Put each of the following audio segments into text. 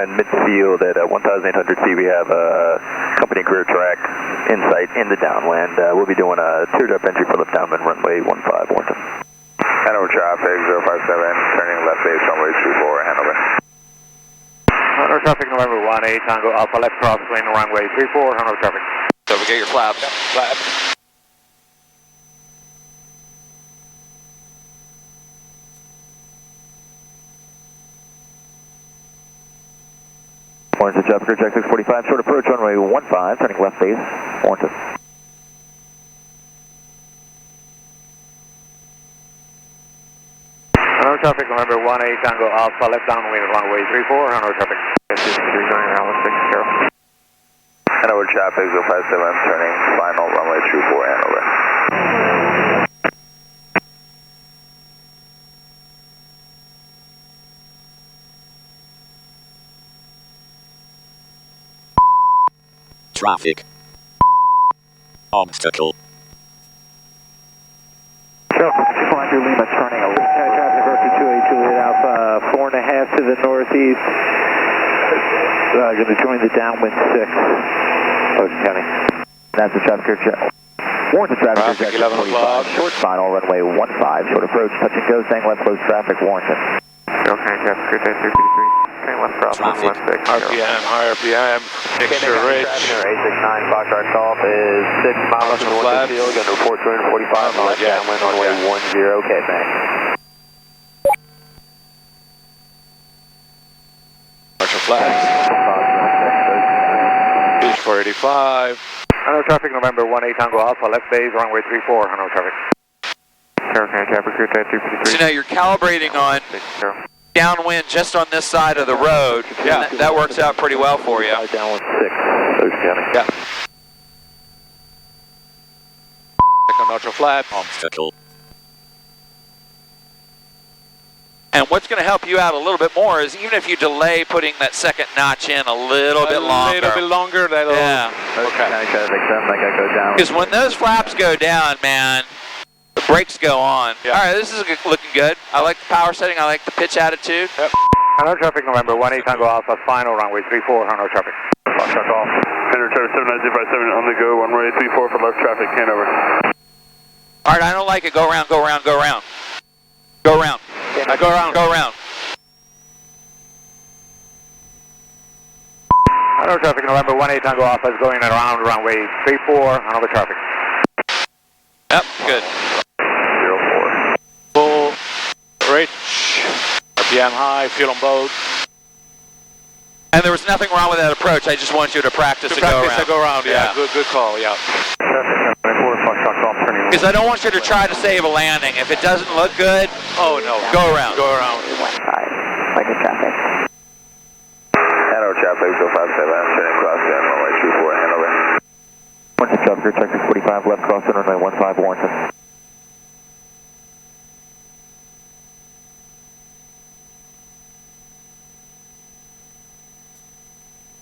downwind midfield at 1,800 feet. We have a company career track in sight in the downwind. We'll be doing a teardrop entry for left downwind runway 15 Warrington. Hanover traffic 057, turning left base runway 24, Hanover. Hanover traffic November 18 Tango Alpha left crosswind runway 34, Hanover traffic. So we get your flaps. Yep, flaps. Warrington traffic career track 645, short approach runway 15, turning left base, Warrington. Hanover traffic November 18 Tango Alpha left downwind runway 34, Hanover traffic. 39 Alpha 60. Hanover traffic 057, turning final runway 24, Hanover. Traffic. Obstacle. Roger Lima turning a left traffic versus 28 Juliet Alpha 4.5 to the northeast. Going to join the downwind 6, Ocean County. That's the traffic check. Warrington traffic 11 o'clock. Short final runway 15, short approach, touch and go, staying left close traffic, Warrington. Okay, traffic 333. Staying left crosswind 16. RPM, Extra Ridge. 869 Foxtrot Golf is 6 miles north of the field, going to report 245 miles downwind runway 10, okay, thanks. Marshall flags. Beach 485. Hanover traffic November 18 Tango Alpha left base runway 34, Hanover traffic. Carolina traffic 353. So now you're calibrating on downwind just on this side of the road. Yeah, that works out pretty well for you. Downwind 6, Ocean County. Yeah. On neutral flat. Obstacle. And what's going to help you out a little bit more is even if you delay putting that second notch in a little bit longer. A little bit longer, that'll... Yeah. Okay. County traffic, sounds like I go down. Because when those flaps go down, man, the brakes go on. Yeah. All right, this is looking good. I like the power setting. I like the pitch attitude. Yep. Hanover traffic November 18 Tango Alpha final runway 34, Hanover traffic. Foxtrot Golf. Hanover traffic 79057 on the go, runway 34 for left traffic, Hanover. All right, I don't like it. Go around, go around, go around. Go around. Go around, go around. Hanover traffic November 18 Tango Alpha is going around runway 34, Hanover traffic. Yep, good. 04. Full, rich, RPM high, fuel on boat. And there was nothing wrong with that approach. I just want you to practice to go around. Yeah. Good call, yeah. Traffic 94, Foxtrot Golf turning. Because I don't want you to try to save a landing. If it doesn't look good, Oh, no. go around. Go around. Like a traffic. Hanover traffic 057, turning cross down runway 24, Hanover. Warrington traffic, check 645, left crossing runway 15, Warrington.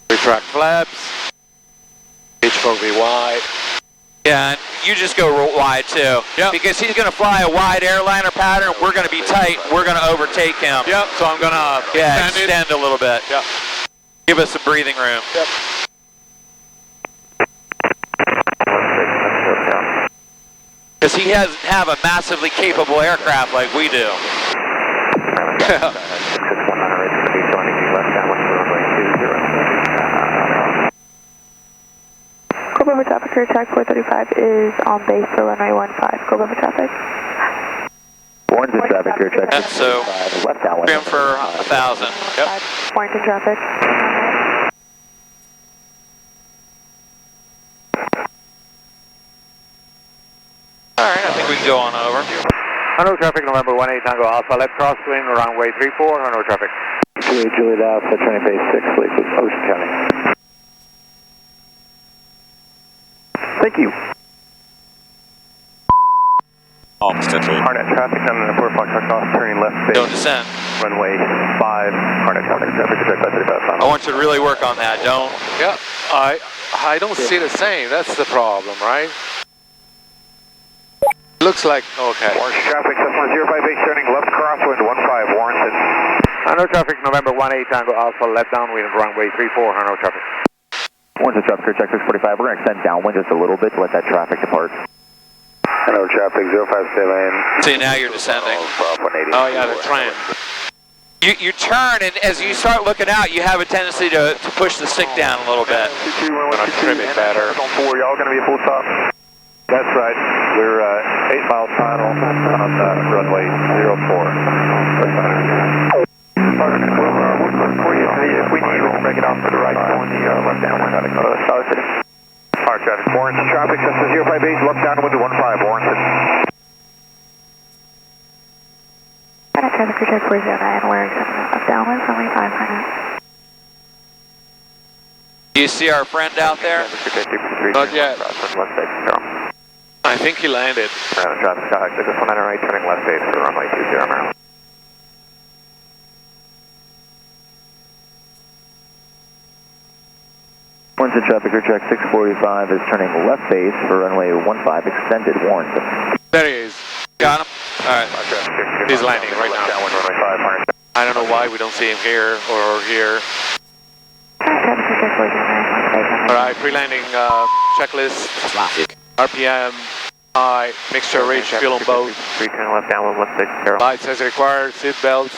Retract flaps. Pitch will be wide. Yeah, and you just go wide too. Yep. Because he's going to fly a wide airliner pattern. We're going to be tight. We're going to overtake him. Yep, so I'm going to extend a little bit. Yep. Give us some breathing room. Yep. Because he doesn't have a massively capable aircraft like we do. Global traffic, career track 435 is on base for runway 15. Global traffic. Warrington traffic, career track Yeah, so 645, left downwind. trim for 1,000. Yep. Warrington traffic. All right, I think we can go on over. Hanover traffic November 18 Tango Alpha left crosswind runway 34, Hanover traffic. Juliet Alpha, turning base 6, Ocean County. Thank you. Obstacle. Hornet traffic on the 4 Foxtrot Golf turning left base. Don't descend. Runway 5, Hornet traffic, check by 35. I want you to really work on that. Don't. Yeah, I don't see the same. That's the problem, right? Looks like, okay. Warrington traffic, 7105 base turning left crosswind 15, Warrington. Hanoi traffic, November 18 Tango Alpha, left downwind, runway 34, Hanoi traffic. Orange to traffic, check 645. We're going to extend downwind just a little bit to let that traffic depart. Hanoi traffic, 057. See, now you're descending. Oh yeah, the trend. You turn, and as you start looking out, you have a tendency to push the stick down a little bit. I'm going to trim it better. On 4, y'all going to be a full stop? That's right. We're 8 miles final on runway 04. If we need, we can break it off to the right on the left downwind out of South City. Alright, traffic. Warrenton traffic, Cessna 058, left downwind to 15, Warrenton. Traffic check 409, wearing up downwind, runway 500. Do you see our friend out there? Not yet. I think he landed. Traffic, this is 198 turning left base for runway 20 Maryland. Warrenton traffic, your check 645 is turning left base for runway 15, extended Warrenton. There he is. Got him? Alright. He's landing right now. I don't know why we don't see him here or here. Alright, pre-landing checklist. RPM, high, mixture rich, fuel on boat. Return left downwind, left 6, Lights as required, seat belts.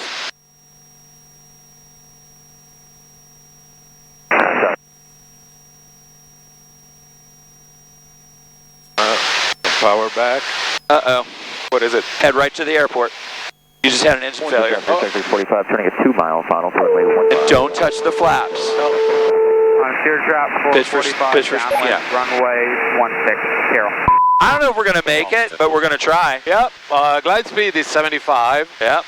Power back. Uh-oh. What is it? Head right to the airport. You just had an engine failure. Check 645, turning a 2-mile final for runway 15. And don't touch the flaps. On steer drop, Pitch for, 445, yeah. runway 16, Carol. I don't know if we're going to make it, but we're going to try. Yep. Glide speed is 75. Yep.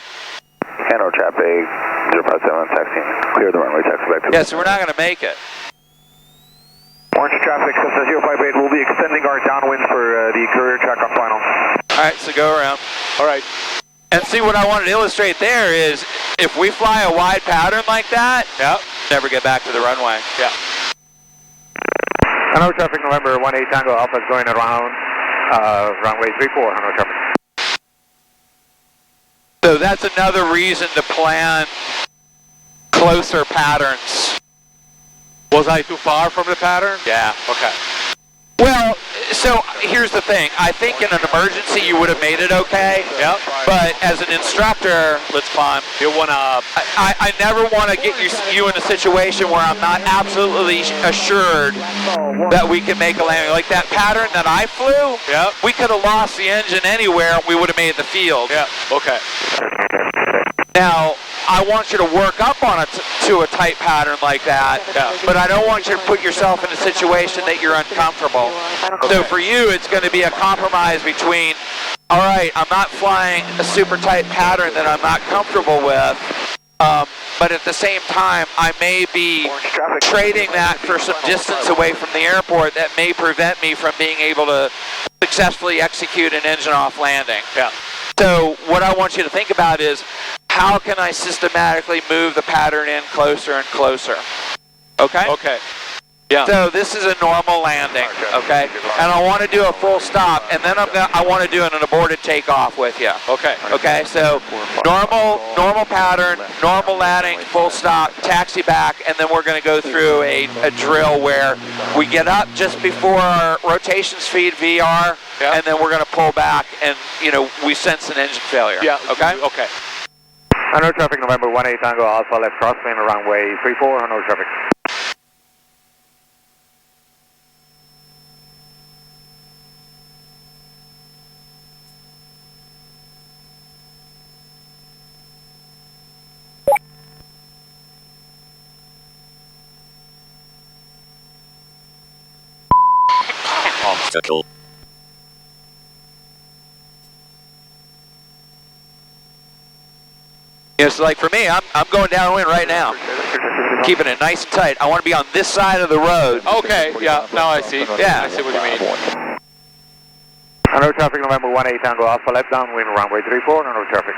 Hanoi traffic, 057, taxiing. Clear the runway, taxi back to Yeah, so we're not going to make it. Orange traffic, Cessna 058. We'll be extending our downwind for the career track on final. Alright, so go around. Alright. And see, what I wanted to illustrate there is, if we fly a wide pattern like that, Yep. never get back to the runway. Yeah. Hanoi traffic, November 18 Tango Alpha is going around runway 34, Hanoi traffic. So that's another reason to plan closer patterns. Was I too far from the pattern? Yeah. Okay. Well, so here's the thing. I think in an emergency you would have made it okay. Yep. But as an instructor, let's climb. You wanna? I never want to get you in a situation where I'm not absolutely assured that we can make a landing. Like that pattern that I flew, Yep. we could have lost the engine anywhere and we would have made the field. Yeah. Okay. Now, I want you to work up on to a tight pattern like that, but I don't want you to put yourself in a situation that you're uncomfortable. So for you, it's going to be a compromise between, all right, I'm not flying a super tight pattern that I'm not comfortable with, but at the same time, I may be trading that for some distance away from the airport that may prevent me from being able to successfully execute an engine off landing. Yeah. So what I want you to think about is, how can I systematically move the pattern in closer and closer? Okay? Okay. Yeah. So this is a normal landing, okay? And I want to do a full stop, and then I want to do an aborted takeoff with you. Okay. Okay, so normal pattern, normal landing, full stop, taxi back, and then we're going to go through a drill where we get up just before our rotation speed VR, and then we're going to pull back, and we sense an engine failure. Yeah. Okay. Okay. Hanoi traffic, November 18 Tango Alpha, left crosswind, runway 34, Hanoi traffic. Obstacle. It's like for me, I'm going downwind right now, keeping it nice and tight. I want to be on this side of the road. Okay. Yeah. Now I see. Yeah. I see what you mean. Hanoi traffic, November 18 Tango Alpha, left downwind, runway 34, Hanoi traffic.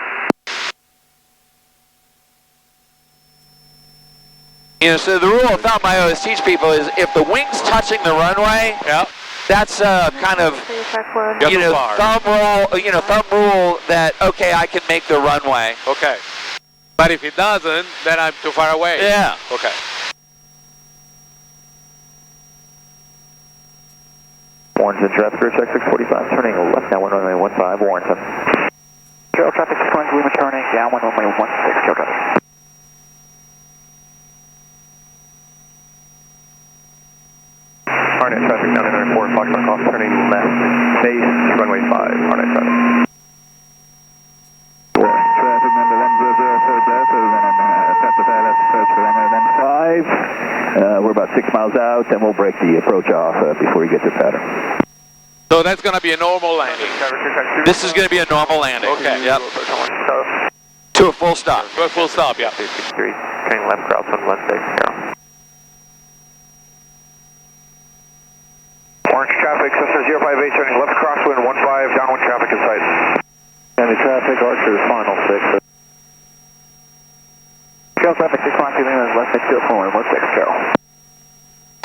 So the rule of thumb I always teach people is if the wing's touching the runway, that's kind of thumb rule. Thumb rule that okay, I can make the runway. Okay. But if it doesn't, then I'm too far away. Yeah. Okay. Warrenton traffic, check 645, turning left down 1 runway 15, Warrenton. Trail traffic 6 Lima turning down 1 runway 16, trail traffic. Harnett traffic down in 4 Foxtrot Golf, turning left, base, runway 5, Harnett traffic. Traffic number 1004 Delta, then Pacifier left approach for runway 15. We're about 6 miles out, and we'll break the approach off before we get to pattern. So that's going to be a normal landing. This is going to be a normal landing. Okay. Yep. To a full stop. To a full stop, yeah. 263, turning left, cross 116, Orange traffic, Cessna 058, turning left crosswind 15, downwind traffic in sight. And the traffic, Archer's final 6. Trail traffic 6 Lima, left next to 416, Carol.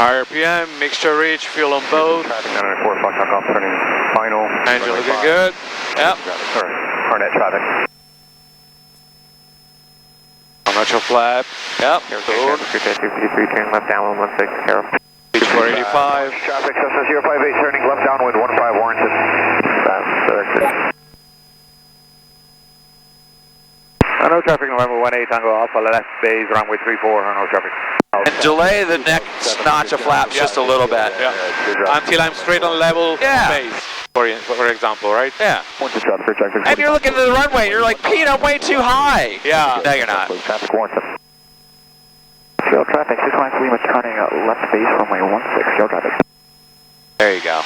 RPM, mixture reach, fuel on both. Traffic down in 4 Foxtrot Golf, turning final. Engine looking good. Yep. Harnett traffic. Commercial flap. Yep. Good. 353, turning left downwind 16, Carol. Beach 485. Traffic, Cessna 058, turning left downwind 15, Warrenton. Honolulu traffic, November 18 Tango Alpha, left base, runway 34, Honolulu traffic. And delay the next notch of flaps just a little bit. Yeah. Until I'm straight on level base, for example, right? Yeah. Traffic, And you're looking at the runway, and you're like, Pete, I'm way too high. Yeah. No, you're not. Traffic, Warrenton. Trail traffic, 6 Lima turning left base, runway 16, trail traffic. There you go.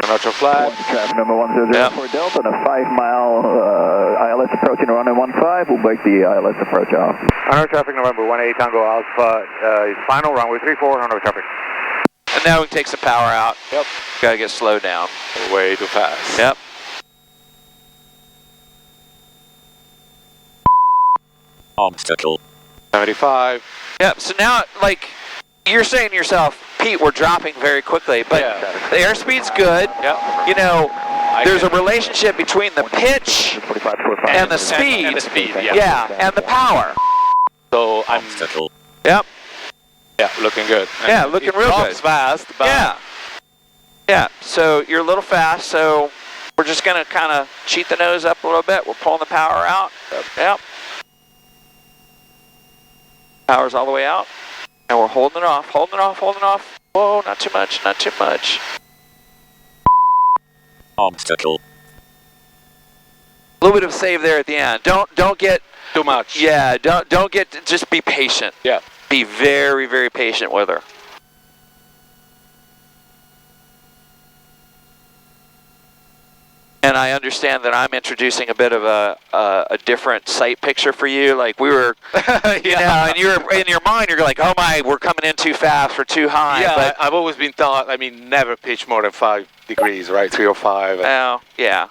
Commercial flap. Traffic number 1004 Delta, and a 5-mile ILS approaching runway 15. We'll break the ILS approach off. Honolulu traffic, November 18 Tango Alpha, is final, runway 34, Honolulu traffic. And now we can take some power out. Yep. Gotta get slowed down. Way too fast. Yep. Obstacle. 75. Yep. So now, like, you're saying to yourself, Pete, we're dropping very quickly, but the airspeed's good. Yep. You know, there's a relationship between the pitch and the speed. And the speed, yeah. Yeah, and the power. So I'm. Obstacle. Yep. Yeah, looking good. Yeah, looking it real drops good. fast, but Yeah. Yeah, so you're a little fast, so we're just going to kind of cheat the nose up a little bit. We're pulling the power out. Yep. Power's all the way out. And we're holding it off, holding it off, holding it off. Whoa, not too much, not too much. Obstacle. A little bit of save there at the end. Don't get too much. Yeah, don't get, just be patient. Yeah. Be very, very patient with her. And I understand that I'm introducing a bit of a different sight picture for you. Like we were, you know, and you're in your mind, you're like, oh my, we're coming in too fast, we're too high. Yeah, but I've always been taught, I mean, never pitch more than 5 degrees, right? 3 or 5. oh, yeah,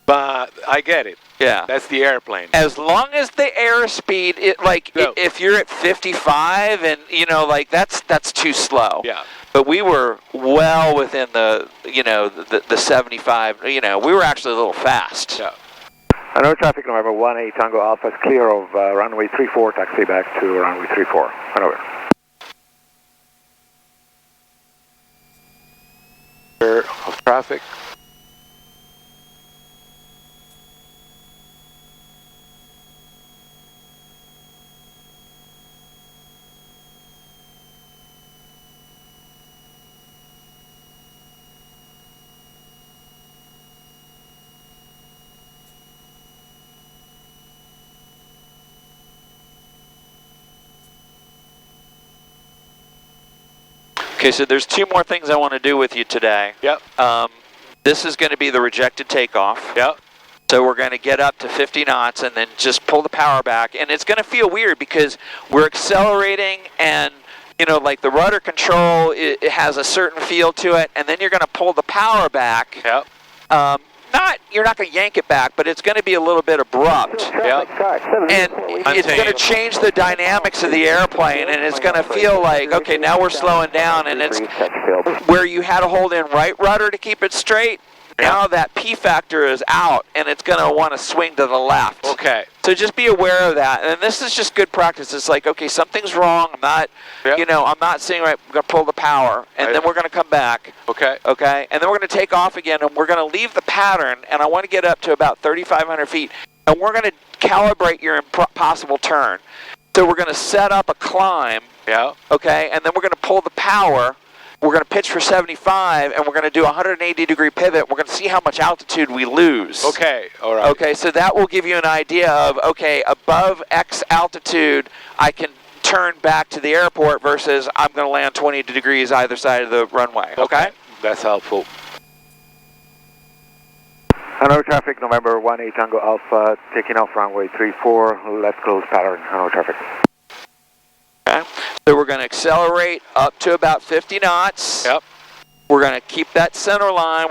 But I get it. yeah. That's the airplane. As long as the airspeed, if you're at 55 and you know, like that's too slow. Yeah. But we were well within the 75. You know, we were actually a little fast. Yeah. Honolulu traffic, November 18 Tango Alpha is clear of runway 34, taxi back to runway 34. Honolulu. Clear of traffic. Okay, so there's 2 more things I want to do with you today. Yep. This is going to be the rejected takeoff. Yep. So we're going to get up to 50 knots and then just pull the power back. And it's going to feel weird because we're accelerating and, you know, like the rudder control, it has a certain feel to it. And then you're going to pull the power back. Yep. You're not going to yank it back, but it's going to be a little bit abrupt. Yep. And it's going to change the dynamics of the airplane, and it's going to feel like, okay, now we're slowing down, and it's where you had to hold in right rudder to keep it straight. Now that P factor is out, and it's going to want to swing to the left. Okay. So just be aware of that. And this is just good practice. It's like, okay, something's wrong. I'm not, I'm not seeing right. I'm going to pull the power, and then we're going to come back. Okay. Okay. And then we're going to take off again, and we're going to leave the pattern, and I want to get up to about 3,500 feet, and we're going to calibrate your possible turn. So we're going to set up a climb. Yeah. Okay. And then we're going to pull the power. We're going to pitch for 75, and we're going to do a 180-degree pivot. We're going to see how much altitude we lose. Okay, all right. Okay, so that will give you an idea of, okay, above X altitude, I can turn back to the airport versus I'm going to land 20 degrees either side of the runway. Okay? That's helpful. Hanoi traffic, November 18 Tango Alpha, taking off runway 34, left close pattern, Hanoi traffic. Okay. So we're going to accelerate up to about 50 knots. Yep. We're going to keep that center line.